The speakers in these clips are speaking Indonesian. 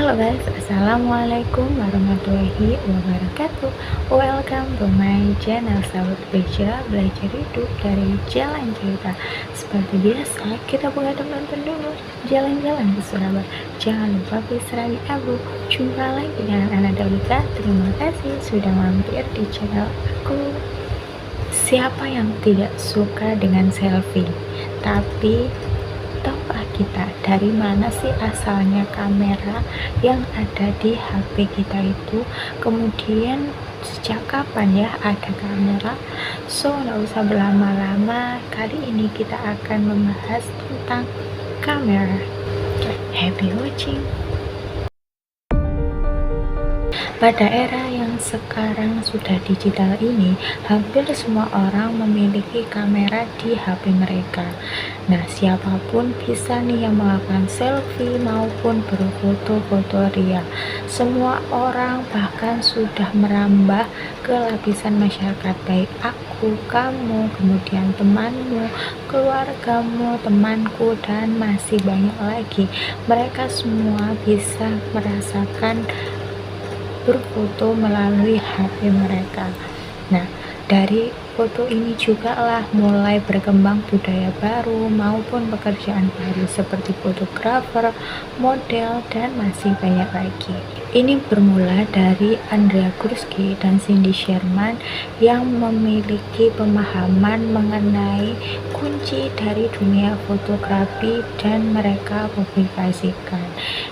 Halo guys, assalamualaikum warahmatullahi wabarakatuh. Welcome to my channel Sahabat Belajar Hidup dari Jalan Cerita. Seperti biasa, kita buka tonton dulu jalan-jalan di Surabaya. Jangan lupa berserahi abu. Jumpa lagi dengan Ana Daulika. Terima kasih sudah mampir di channel aku. Siapa yang tidak suka dengan selfie? Tapi tahukah kita dari mana sih asalnya kamera yang ada di HP kita itu? Kemudian sejak kapan ya ada kamera? So nggak usah berlama-lama, kali ini kita akan membahas tentang kamera. Happy watching. Pada era yang sekarang sudah digital ini, hampir semua orang memiliki kamera di HP mereka. Nah, siapapun bisa nih yang melakukan selfie maupun berfoto-foto ria. Semua orang bahkan sudah merambah ke lapisan masyarakat, baik aku, kamu, kemudian temanmu, keluargamu, temanku, dan masih banyak lagi. Mereka semua bisa merasakan berfoto melalui HP mereka. Nah, dari foto ini juga lah mulai berkembang budaya baru maupun pekerjaan baru seperti fotografer, model, dan masih banyak lagi. Ini bermula dari Andrea Gursky dan Cindy Sherman yang memiliki pemahaman mengenai kunci dari dunia fotografi dan mereka publikasikan.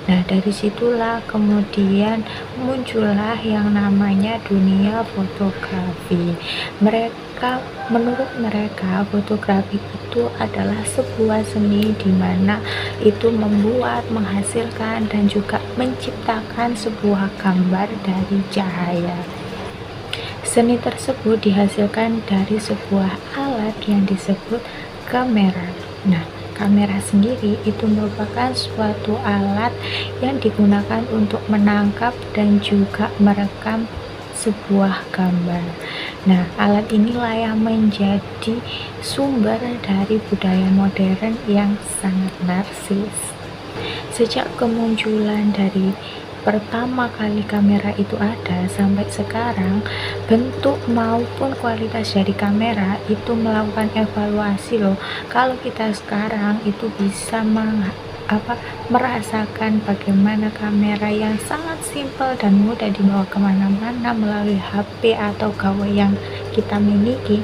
Nah, dari situlah kemudian muncullah yang namanya dunia fotografi. Menurut mereka fotografi itu adalah sebuah seni di mana itu membuat, menghasilkan, dan juga menciptakan sebuah gambar dari cahaya. Seni tersebut dihasilkan dari sebuah alat yang disebut kamera. Nah, kamera sendiri itu merupakan suatu alat yang digunakan untuk menangkap dan juga merekam sebuah gambar. Nah, alat inilah yang menjadi sumber dari budaya modern yang sangat narsis. Sejak kemunculan dari pertama kali kamera itu ada sampai sekarang, bentuk maupun kualitas dari kamera itu melakukan evaluasi loh. Kalau kita sekarang itu bisa merasakan bagaimana kamera yang sangat simpel dan mudah dibawa kemana-mana melalui HP atau gawai yang kita miliki.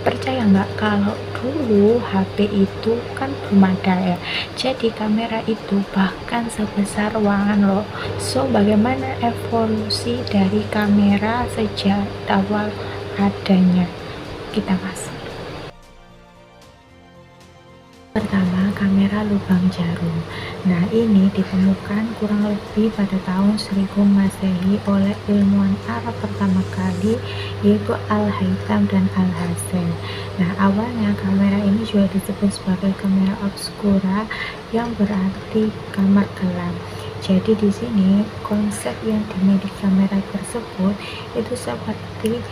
Percaya nggak kalau dulu HP itu kan belum ada ya, jadi kamera itu bahkan sebesar ruangan loh. So bagaimana evolusi dari kamera sejak awal adanya? Kita masuk. Pertama, kamera lubang jarum. Nah, ini ditemukan kurang lebih pada tahun 1000 Masehi oleh ilmuwan Arab pertama kali, yaitu Al-Haytham dan Al-Hasan. Nah, awalnya kamera ini juga disebut sebagai kamera obscura yang berarti kamar gelap. Jadi di sini konsep yang dimiliki kamera tersebut itu seperti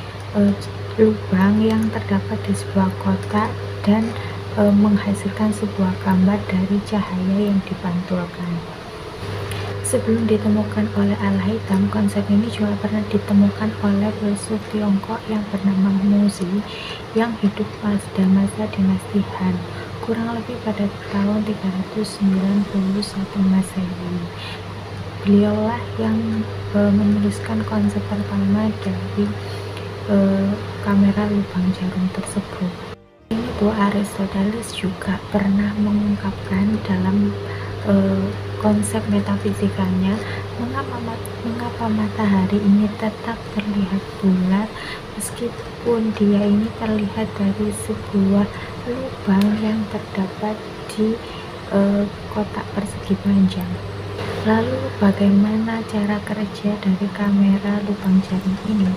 lubang yang terdapat di sebuah kotak dan menghasilkan sebuah gambar dari cahaya yang dipantulkan. Sebelum ditemukan oleh Al-Haytham, konsep ini juga pernah ditemukan oleh filsuf Tiongkok yang bernama Muzi yang hidup pada masa dinasti Han, kurang lebih pada tahun 391 Masehi. Beliaulah yang menuliskan konsep pertama dari kamera lubang jarum tersebut. Aristoteles juga pernah mengungkapkan dalam konsep metafisikanya mengapa matahari ini tetap terlihat bulat meskipun dia ini terlihat dari sebuah lubang yang terdapat di kotak persegi panjang. Lalu bagaimana cara kerja dari kamera lubang jarum ini?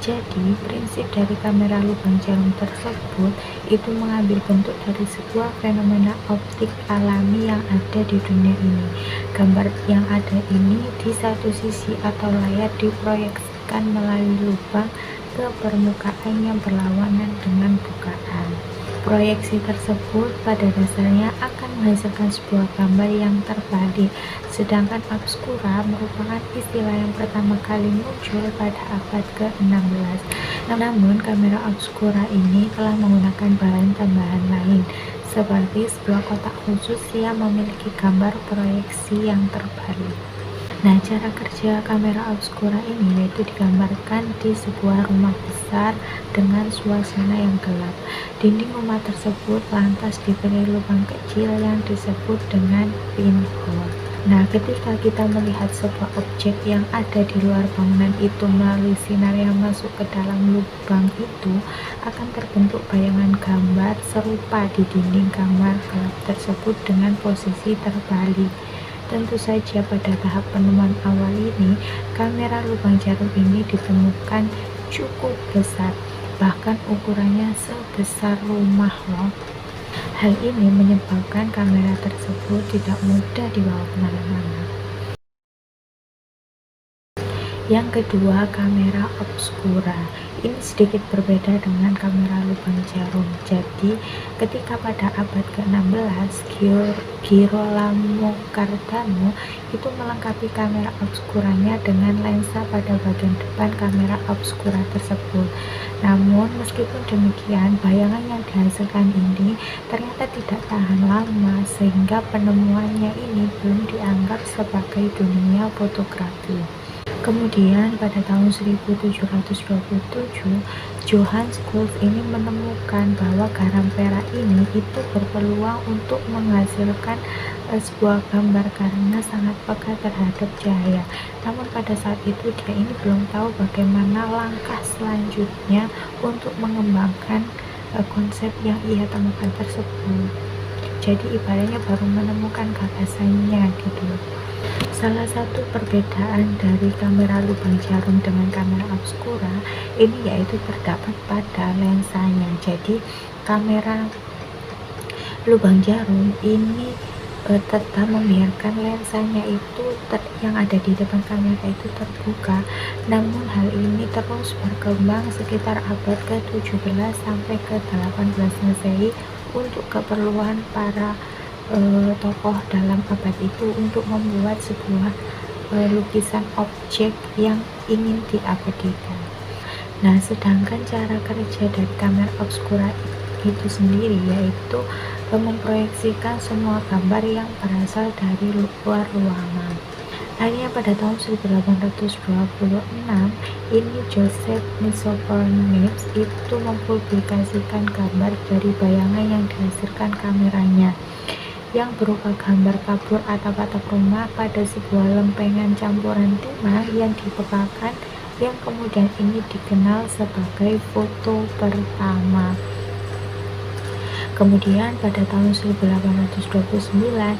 Jadi prinsip dari kamera lubang jarum tersebut itu mengambil bentuk dari sebuah fenomena optik alami yang ada di dunia ini. Gambar yang ada ini di satu sisi atau layar diproyeksikan melalui lubang ke permukaan yang berlawanan dengan bukaan. Proyeksi tersebut pada dasarnya akan menghasilkan sebuah gambar yang terbalik, sedangkan obscura merupakan istilah yang pertama kali muncul pada abad ke-16. Namun, kamera obscura ini telah menggunakan bahan tambahan lain, seperti sebuah kotak khusus yang memiliki gambar proyeksi yang terbalik. Nah, cara kerja kamera obscura ini yaitu digambarkan di sebuah rumah besar dengan suasana yang gelap. Dinding rumah tersebut lantas diberi lubang kecil yang disebut dengan pinhole. Nah, ketika kita melihat sebuah objek yang ada di luar bangunan itu melalui sinar yang masuk ke dalam lubang itu, akan terbentuk bayangan gambar serupa di dinding kamar gelap tersebut dengan posisi terbalik. Tentu saja pada tahap penemuan awal ini, kamera lubang jarum ini ditemukan cukup besar, bahkan ukurannya sebesar rumah loh. Hal ini menyebabkan kamera tersebut tidak mudah dibawa kemana-mana. Yang kedua, kamera obscura. Ini sedikit berbeda dengan kamera lubang jarum. Jadi, ketika pada abad ke-16, Girolamo Cardano itu melengkapi kamera obscuranya dengan lensa pada bagian depan kamera obscura tersebut. Namun, meskipun demikian, bayangan yang dihasilkan ini ternyata tidak tahan lama, sehingga penemuannya ini belum dianggap sebagai dunia fotografi. Kemudian pada tahun 1727, Johannes Wolf ini menemukan bahwa garam perak ini itu berpeluang untuk menghasilkan sebuah gambar karena sangat peka terhadap cahaya. Namun pada saat itu dia ini belum tahu bagaimana langkah selanjutnya untuk mengembangkan konsep yang ia temukan tersebut. Jadi ibaratnya baru menemukan gagasannya gitu. Salah satu perbedaan dari kamera lubang jarum dengan kamera obscura ini yaitu terdapat pada lensanya. Jadi kamera lubang jarum ini tetap membiarkan lensanya itu yang ada di depan kamera itu terbuka. Namun hal ini terus berkembang sekitar abad ke-17 sampai ke-18 Masehi untuk keperluan para tokoh dalam abad itu untuk membuat sebuah lukisan objek yang ingin diabadikan. Nah, sedangkan cara kerja dari kamera obscura itu sendiri yaitu memproyeksikan semua gambar yang berasal dari luar ruangan. Akhirnya pada tahun 1826 ini Joseph Nicephore Niepce itu mempublikasikan gambar dari bayangan yang dihasilkan kameranya, yang berupa gambar kabur atap-atap rumah pada sebuah lempengan campuran timah yang dibekakan, yang kemudian ini dikenal sebagai foto pertama. Kemudian pada tahun 1829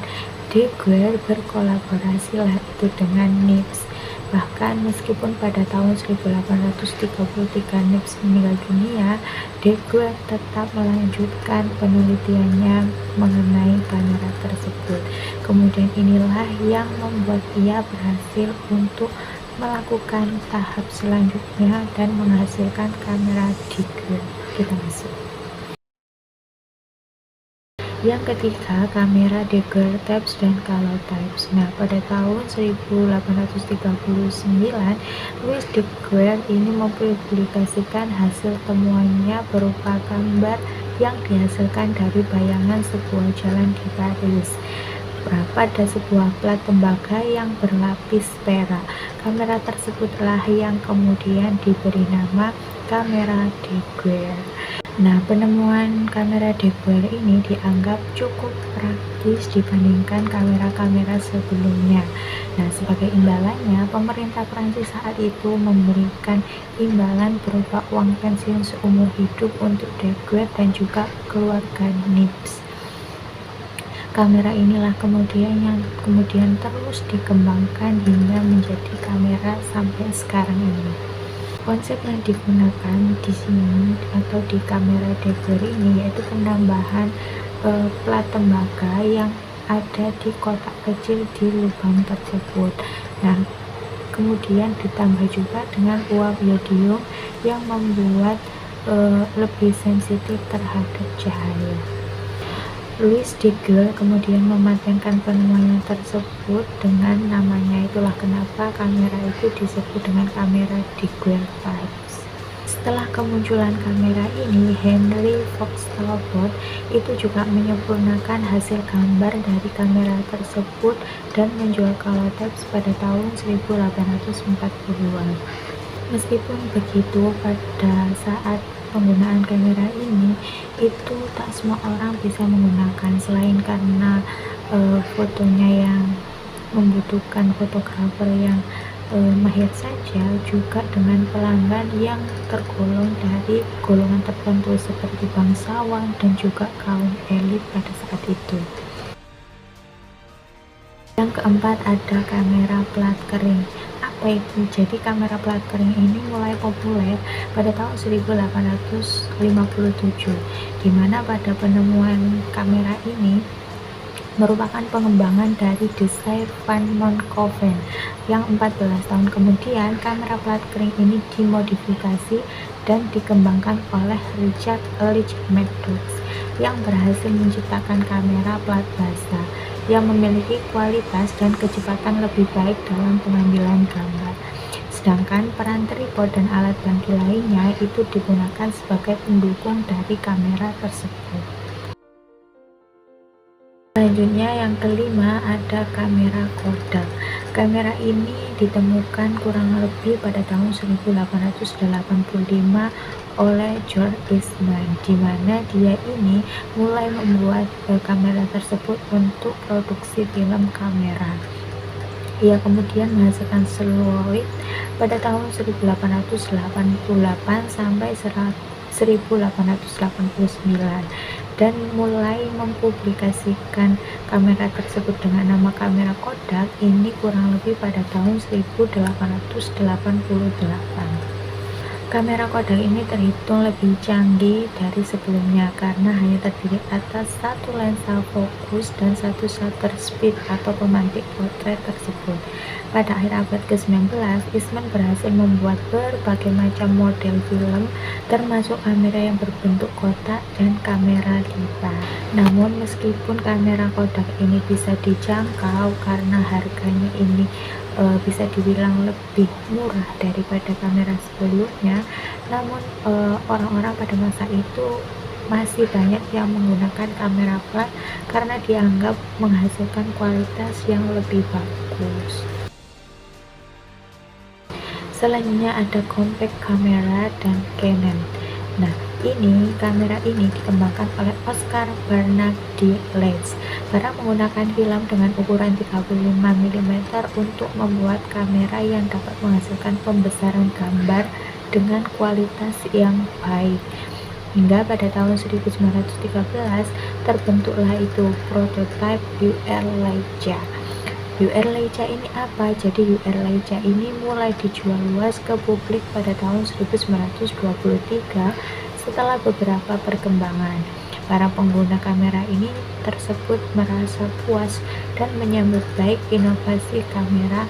Daguerre berkolaborasi lah itu dengan Niepce. Bahkan meskipun pada tahun 1833 Niepce meninggal dunia, Daguerre tetap melanjutkan penelitiannya mengenai kamera tersebut. Kemudian inilah yang membuat ia berhasil untuk melakukan tahap selanjutnya dan menghasilkan kamera Daguerre. Kita masuk. Yang ketiga, kamera Daguerre Types dan Calotypes. Nah, pada tahun 1839, Louis Daguerre ini mempublikasikan hasil temuannya berupa gambar yang dihasilkan dari bayangan sebuah jalan di Paris pada sebuah plat tembaga yang berlapis perak. Kamera tersebutlah yang kemudian diberi nama kamera Daguerre. Nah, penemuan kamera Daguerre ini dianggap cukup praktis dibandingkan kamera-kamera sebelumnya. Nah, sebagai imbalannya, pemerintah Prancis saat itu memberikan imbalan berupa uang pensiun seumur hidup untuk Daguerre dan juga keluarga Niepce. Kamera inilah yang kemudian terus dikembangkan hingga menjadi kamera sampai sekarang ini. Konsep yang digunakan di sini atau di kamera Daguerre ini yaitu penambahan plat tembaga yang ada di kotak kecil di lubang tersebut. Nah, kemudian ditambah juga dengan uap yodium yang membuat lebih sensitif terhadap cahaya. Louis Deagle kemudian mematenkan penemuannya tersebut dengan namanya. Itulah kenapa kamera itu disebut dengan kamera Deagle-Phillips. Setelah kemunculan kamera ini, Henry Fox Talbot itu juga menyempurnakan hasil gambar dari kamera tersebut dan menjual Caloteps pada tahun 1840-an. Meskipun begitu, pada saat penggunaan kamera ini itu tak semua orang bisa menggunakan, selain karena fotonya yang membutuhkan fotografer yang mahir saja, juga dengan pelanggan yang tergolong dari golongan tertentu seperti bangsawan dan juga kaum elit pada saat itu. Yang keempat ada kamera plat kering. Apa itu? Jadi kamera plat kering ini mulai populer pada tahun 1857, di mana pada penemuan kamera ini merupakan pengembangan dari desain Van Monhoven yang 14 tahun kemudian kamera plat kering ini dimodifikasi dan dikembangkan oleh Richard Ehrlich Maddox yang berhasil menciptakan kamera plat basah yang memiliki kualitas dan kecepatan lebih baik dalam pengambilan gambar. Sedangkan peran tripod dan alat bantu lainnya itu digunakan sebagai pendukung dari kamera tersebut. Selanjutnya yang kelima ada kamera Kodak. Kamera ini ditemukan kurang lebih pada tahun 1885 oleh George Eastman, di mana dia ini mulai membuat kamera tersebut untuk produksi film kamera. Ia kemudian menghasilkan seluloid pada tahun 1888 sampai 1889 dan mulai mempublikasikan kamera tersebut dengan nama kamera Kodak ini kurang lebih pada tahun 1888. Kamera Kodak ini terhitung lebih canggih dari sebelumnya karena hanya terdiri atas satu lensa fokus dan satu shutter speed atau pemantik potret tersebut. Pada akhir abad ke-19, Eastman berhasil membuat berbagai macam model film, termasuk kamera yang berbentuk kotak dan kamera lipat. Namun meskipun kamera Kodak ini bisa dijangkau karena harganya ini bisa dibilang lebih murah daripada kamera sebelumnya, namun orang-orang pada masa itu masih banyak yang menggunakan kamera plat karena dianggap menghasilkan kualitas yang lebih bagus. Selanjutnya ada compact camera dan Canon. Nah, kamera ini dikembangkan oleh Oscar Bernardi Leitch karena menggunakan film dengan ukuran 35 mm untuk membuat kamera yang dapat menghasilkan pembesaran gambar dengan kualitas yang baik. Hingga pada tahun 1913 terbentuklah itu prototipe UR Leica. UR Leica ini apa? Jadi UR Leica ini mulai dijual luas ke publik pada tahun 1923 setelah beberapa perkembangan. Para pengguna kamera ini tersebut merasa puas dan menyambut baik inovasi kamera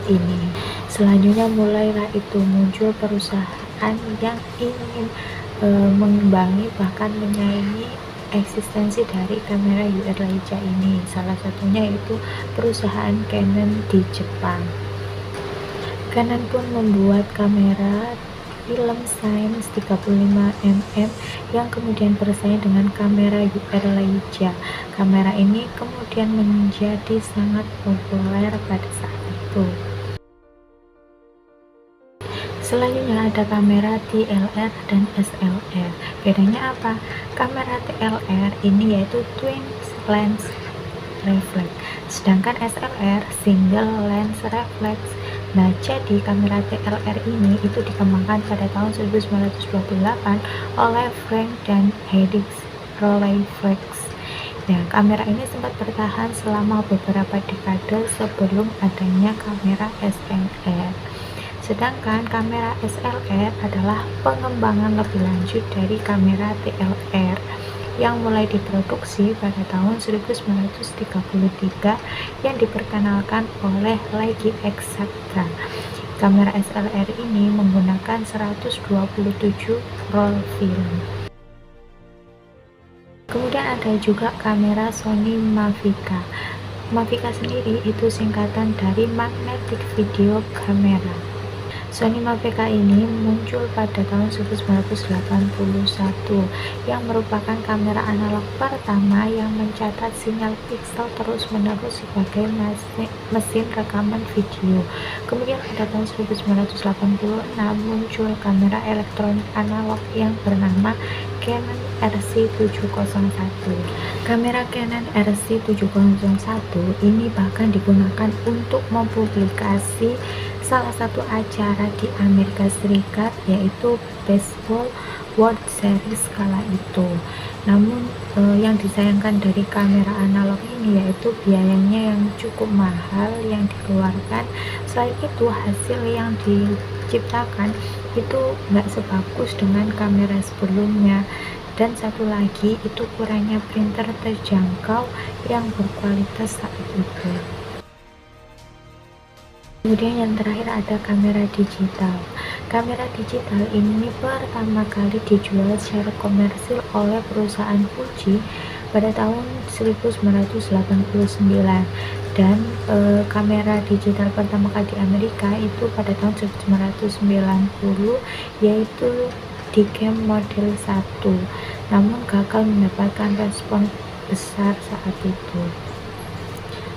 ini. Selanjutnya mulailah itu muncul perusahaan yang ingin mengimbangi bahkan menyaingi eksistensi dari kamera UR Leica ini. Salah satunya yaitu perusahaan Canon di Jepang. Canon pun membuat kamera film Science 35mm yang kemudian bersaing dengan kamera UR Leica. Kamera ini kemudian menjadi sangat populer pada saat itu. Selanjutnya ada kamera TLR dan SLR. Bedanya apa? Kamera TLR ini yaitu twin lens reflex, sedangkan SLR single lens reflex. Nah, jadi kamera TLR ini itu dikembangkan pada tahun 1928 oleh Frank dan Heidi Rolleiflex. Nah, kamera ini sempat bertahan selama beberapa dekade sebelum adanya kamera SLR. Sedangkan kamera SLR adalah pengembangan lebih lanjut dari kamera TLR yang mulai diproduksi pada tahun 1933 yang diperkenalkan oleh Leica Exatra. Kamera SLR ini menggunakan 127 roll film. Kemudian ada juga kamera Sony Mavica. Mavica sendiri itu singkatan dari Magnetic Video Camera. Sony Mavica ini muncul pada tahun 1981 yang merupakan kamera analog pertama yang mencatat sinyal piksel terus-menerus sebagai mesin rekaman video. Kemudian pada tahun 1986 muncul kamera elektronik analog yang bernama Canon RC701. Kamera Canon RC701 ini bahkan digunakan untuk mempublikasi salah satu acara di Amerika Serikat, yaitu Baseball World Series kala itu. Namun yang disayangkan dari kamera analog ini yaitu biayanya yang cukup mahal yang dikeluarkan. Selain itu hasil yang diciptakan itu nggak sebagus dengan kamera sebelumnya. Dan satu lagi itu kurangnya printer terjangkau yang berkualitas saat itu. Kemudian yang terakhir ada kamera digital. Kamera digital ini pertama kali dijual secara komersil oleh perusahaan Fuji pada tahun 1989 dan kamera digital pertama kali di Amerika itu pada tahun 1990 yaitu Dicam model 1, namun gagal mendapatkan respon besar saat itu.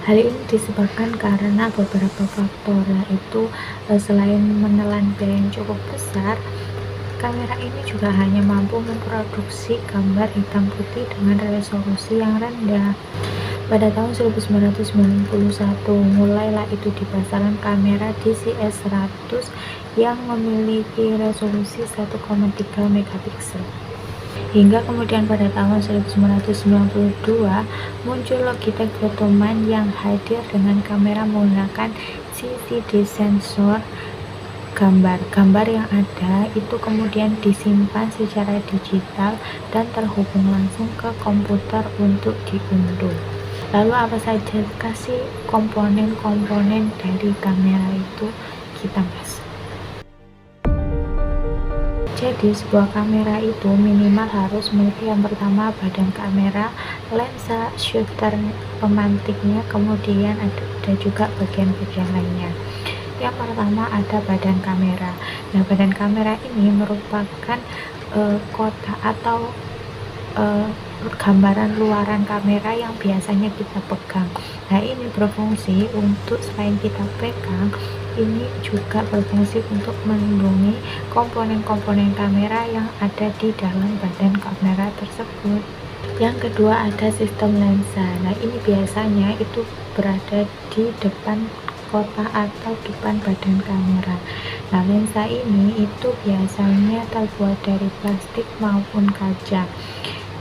Hal ini disebabkan karena beberapa faktor, yaitu selain menelan biaya yang cukup besar, kamera ini juga hanya mampu memproduksi gambar hitam putih dengan resolusi yang rendah. Pada tahun 1991 mulailah itu dipasaran kamera DCS-100 yang memiliki resolusi 1,3 megapiksel. Hingga kemudian pada tahun 1992 muncul Logitech Photoman yang hadir dengan kamera menggunakan CCD sensor gambar. Gambar yang ada itu kemudian disimpan secara digital dan terhubung langsung ke komputer untuk diunduh. Lalu apa saja kasih komponen-komponen dari kamera itu kita bahas. Jadi sebuah kamera itu minimal harus memiliki yang pertama badan kamera, lensa, shutter, pemantiknya, kemudian ada juga bagian-bagian lainnya. Yang pertama ada badan kamera. Nah, badan kamera ini merupakan kotak atau gambaran luaran kamera yang biasanya kita pegang. Nah, ini berfungsi untuk selain kita pegang, ini juga berfungsi untuk melindungi komponen-komponen kamera yang ada di dalam badan kamera tersebut. Yang kedua ada sistem lensa. Nah, ini biasanya itu berada di depan kotak atau depan badan kamera. Nah, lensa ini itu biasanya terbuat dari plastik maupun kaca,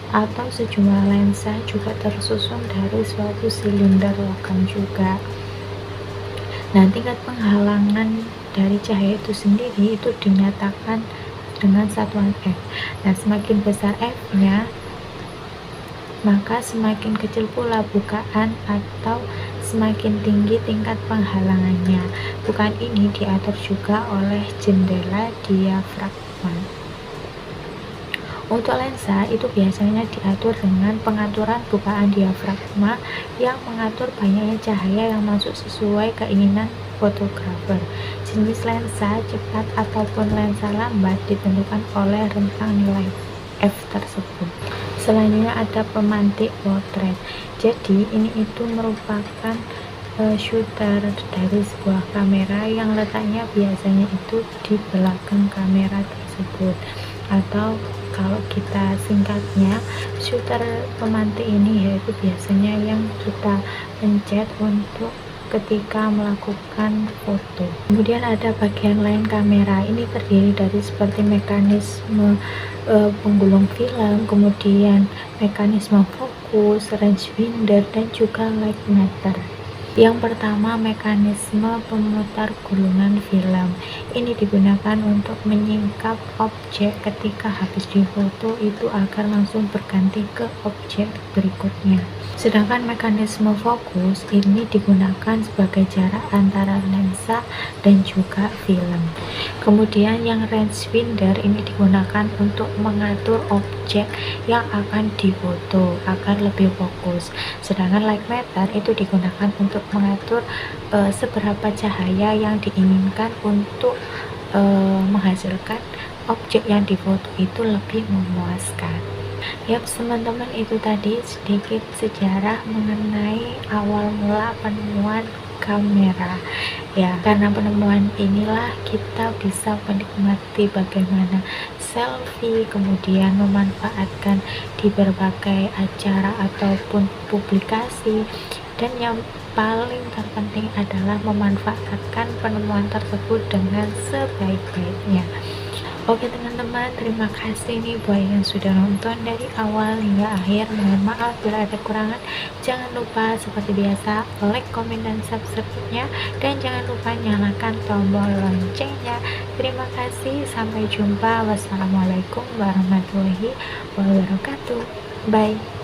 atau sejumlah lensa juga tersusun dari suatu silinder logam juga. Nah, tingkat penghalangan dari cahaya itu sendiri itu dinyatakan dengan satuan F. Nah, semakin besar F-nya, maka semakin kecil pula bukaan atau semakin tinggi tingkat penghalangannya. Bukaan ini diatur juga oleh jendela diafragma. Untuk lensa itu biasanya diatur dengan pengaturan bukaan diafragma yang mengatur banyaknya cahaya yang masuk sesuai keinginan fotografer. Jenis lensa cepat ataupun lensa lambat ditentukan oleh rentang nilai F tersebut. Selanjutnya ada pemantik potret. Jadi ini itu merupakan shooter dari sebuah kamera yang letaknya biasanya itu di belakang kamera tersebut, atau kalau kita singkatnya, shooter pemantik ini yaitu biasanya yang kita pencet untuk ketika melakukan foto. Kemudian ada bagian lain kamera. Ini terdiri dari seperti mekanisme penggulung film, kemudian mekanisme fokus, range finder, dan juga light meter. Yang pertama, mekanisme pemutar gulungan film. Ini digunakan untuk menyingkap objek ketika habis difoto itu agar langsung berganti ke objek berikutnya. Sedangkan mekanisme fokus ini digunakan sebagai jarak antara lensa dan juga film. Kemudian yang rangefinder ini digunakan untuk mengatur objek yang akan difoto agar lebih fokus. Sedangkan light meter itu digunakan untuk mengatur seberapa cahaya yang diinginkan untuk menghasilkan objek yang difoto itu lebih memuaskan. Yap, teman-teman, itu tadi sedikit sejarah mengenai awal mula penemuan kamera. Ya, karena penemuan inilah kita bisa menikmati bagaimana selfie, kemudian memanfaatkan di berbagai acara ataupun publikasi, dan yang paling terpenting adalah memanfaatkan penemuan tersebut dengan sebaik-baiknya. Oke teman-teman, terima kasih nih buat yang sudah nonton dari awal hingga akhir. Mohon maaf bila ada kekurangan. Jangan lupa seperti biasa like, komen, dan subscribe-nya, dan jangan lupa nyalakan tombol loncengnya. Terima kasih, sampai jumpa. Wassalamualaikum warahmatullahi wabarakatuh. Bye.